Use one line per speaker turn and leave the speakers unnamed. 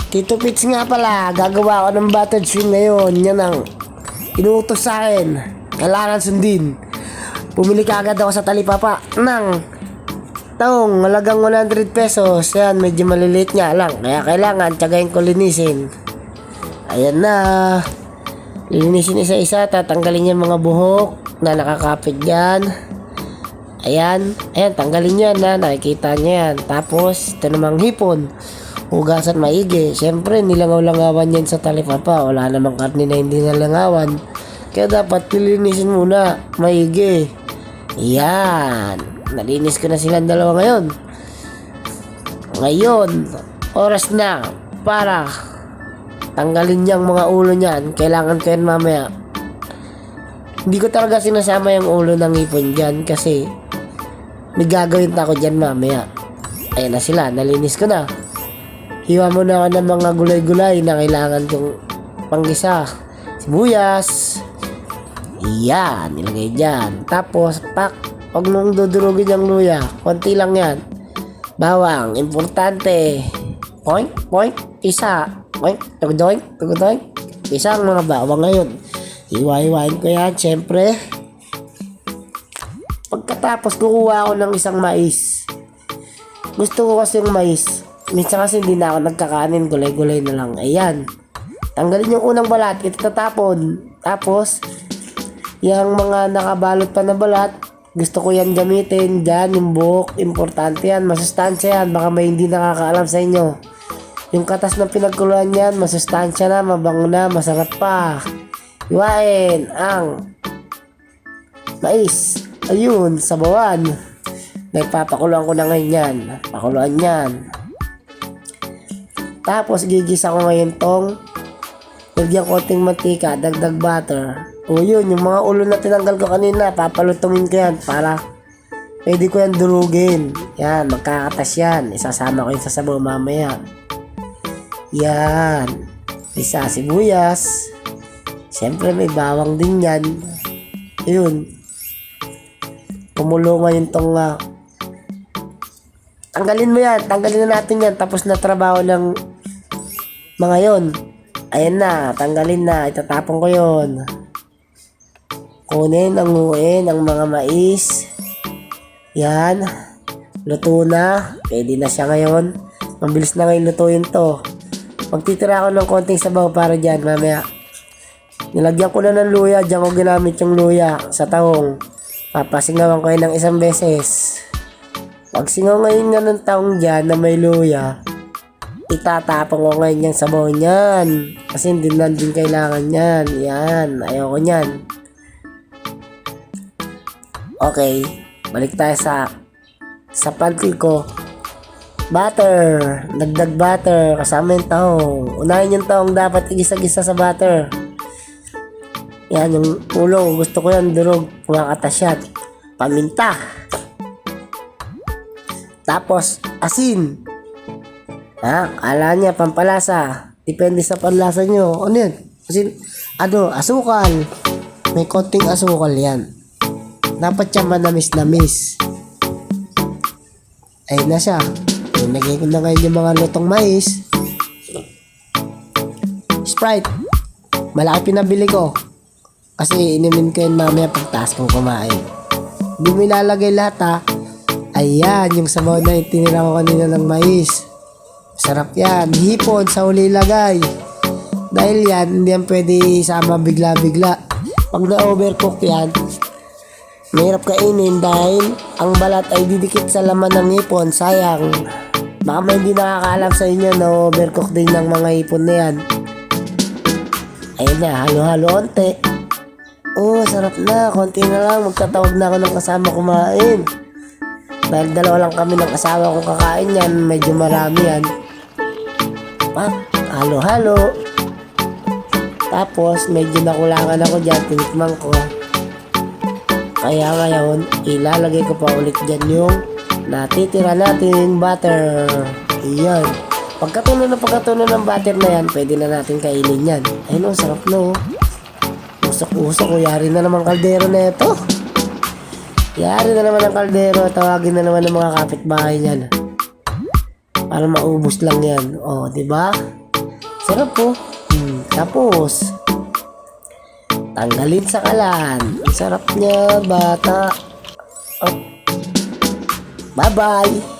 Tito Pits nga pala, gagawa ako ng battered swing ngayon. Yan ang inuutos sa akin. Kailangan sundin. Pumili ka agad ako sa Talipapa ng taong halagang 100 pesos. Yan, medyo maliliit nga lang. Kaya kailangan tiyagayin ko linisin. Ayan na. Linisin isa-isa. Tatanggalin yung mga buhok na nakakapit dyan. Ayan. Ayan, tanggalin yan na. Nakikita nyo yan. Tapos, ito namang hipon. Hugasan maigi. Siyempre, nilangaw-langawan yan sa Talipapa. Wala namang karne na hindi nalangawan. Kaya dapat lilinisin muna. Maigi. Yan. Nalinis ko na silang dalawa ngayon. Ngayon, oras na para tanggalin niyang mga ulo niyan. Kailangan ko yan mamaya. Hindi ko talaga sinasama yung ulo ng ipon dyan kasi may gagawin na ako dyan mamaya. Ayan na sila. Nalinis ko na. Hiwa mo na ako ng mga gulay-gulay na kailangan kong panggisa. Sibuyas. Iyan, nilagay dyan. Tapos, pak, huwag mong dudurugin yung luya. Konti lang yan. Bawang, importante. Point, point, isa. Point, tugudoink, tugudoink. Isa ang mga bawang ngayon. Hiwa-hiwain ko yan, syempre. Pagkatapos, kukuha ako ng isang mais. Gusto ko kasi yung mais. Minsan kasi hindi na ako nagkakanin, gulay-gulay na lang. Ayan. Tanggalin yung unang balat, ito tatapon. Tapos, yung mga nakabalot pa na balat, gusto ko yan gamitin. Diyan, yung buhok, importante yan. Masustansya yan, baka may hindi nakakaalam sa inyo. Yung katas ng pinagkuluan yan, masustansya na, mabango na, masarap pa. Iwain ang mais. Ayun, sabawan. Nagpapakuluan ko na ngayon yan. Pakuluan yan. Tapos gigisa ko ngayon tong lagyan konting mantika, dagdag butter. O yun, yung mga ulo na tinanggal ko kanina, papalutungin ko yan para pwede ko yan durugin. Yan, magkakatas yan. Isasama ko yun sa sabaw mamaya. Yan. Isa sibuyas. Siyempre may bawang din yan. Ayun. Kumulo ngayon tong tanggalin mo yan. Tanggalin na natin yan. Tapos na trabaho ng mga yon. Ayan na, tanggalin na. Itatapon ko yon. Kunin, anguin ang mga mais. Yan. Luto na. Pwede na siya ngayon. Mabilis na ngayon lutuin to. Magtitira ako ng konting sabaw para dyan mamaya. Nilagyan ko na ng luya. Diyan ko ginamit yung luya sa tahong. Papasingawan ko yun ng isang beses. Pag singaw ngayon nga ng tahong dyan na may luya, itatapon ko ngayon yung sabaw niyan. Kasi hindi na din kailangan yan. Yan. Ayoko niyan. Okay. Balik tayo sa panty ko. Butter. Dagdag butter. Kasama yung tahong. Unahin yung tahong dapat igisa-gisa sa butter. Yan. Yung ulo. Gusto ko yan durog. Kumakatas yan. Paminta. Tapos asin. Kala niya pampalasa. Depende sa panlasa nyo. Ano yan? Kasi, asukal. May konting asukal yan. Dapat siya manamis-namis. Ayun na siya. Nagay ko na ngayon yung mga lutong mais. Sprite. Malaki pinabili ko. Kasi inumin ko yun mamaya pagtaas kong kumain. Hindi mo ilalagay lahat Ayan, yung sabaw na itinira ko kanina ng mais. Sarap yan. Hipon sa uli lagay. Dahil yan, hindi yan pwede isama bigla-bigla. Pag na-overcook yan, mahirap kainin dahil ang balat ay didikit sa laman ng hipon. Sayang. Baka may hindi nakakaalam sa inyo na overcook din ng mga hipon na yan. Ayun na, halo-halo onte. Oh, sarap na. Konti na lang. Magtatawag na ako ng kasama kumain. Dahil dalawa lang kami ng asawa kong kakain yan. Medyo marami yan. Halo-halo. Tapos medyo nakulangan ako dyan. Tinikman ko. Kaya ngayon, ilalagay ko pa ulit dyan yung natitira nating butter. Iyan. Pagkatulo ng butter na yan, pwede na natin kainin yan. Ayun, sarap no. Usok-usok. Yari na naman kaldero na ito. Yari na naman ang kaldero. Tawagin na naman ng mga kapitbahay niyan. Para maubos lang yan. O, diba? Sarap po. Tapos, tanggalin sa kalan. Sarap niya, bata. Oh. Bye-bye.